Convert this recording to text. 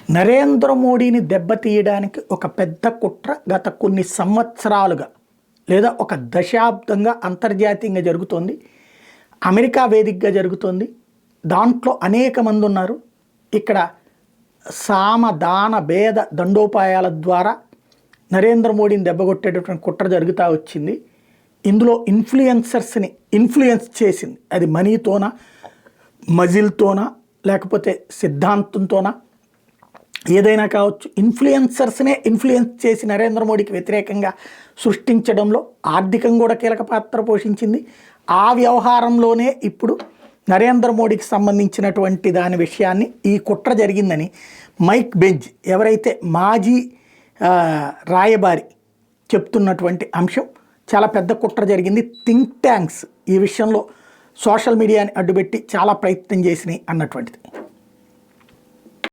నరేంద్ర మోడీని దెబ్బతీయడానికి ఒక పెద్ద కుట్ర గత కొన్ని సంవత్సరాలుగా లేదా ఒక దశాబ్దంగా అంతర్జాతీయంగా జరుగుతోంది. అమెరికా వేదికగా జరుగుతోంది. దాంట్లో అనేక మంది ఉన్నారు. ఇక్కడ సామ దాన భేద దండోపాయాల ద్వారా నరేంద్ర మోడీని దెబ్బకొట్టేటటువంటి కుట్ర జరుగుతూ వచ్చింది. ఇందులో ఇన్ఫ్లుయెన్సర్స్ని ఇన్ఫ్లుయెన్స్ చేసింది. అది మనీతోనా, మజిల్తోనా, లేకపోతే సిద్ధాంతంతోనా, ఏదైనా కావచ్చు. ఇన్ఫ్లుయెన్సర్స్నే ఇన్ఫ్లుయెన్స్ చేసి నరేంద్ర మోడీకి వ్యతిరేకంగా సృష్టించడంలో ఆర్థికంగా కూడా కీలక పాత్ర పోషించింది. ఆ వ్యవహారంలోనే ఇప్పుడు నరేంద్ర మోడీకి సంబంధించినటువంటి దాని విషయాన్ని ఈ కుట్ర జరిగిందని మైక్ బెంజ్ ఎవరైతే మాజీ రాయబారి చెప్తున్నటువంటి అంశం. చాలా పెద్ద కుట్ర జరిగింది. థింక్ ట్యాంక్స్ ఈ విషయంలో సోషల్ మీడియాని అడ్డుపెట్టి చాలా ప్రయత్నం చేసినాయి అన్నటువంటిది.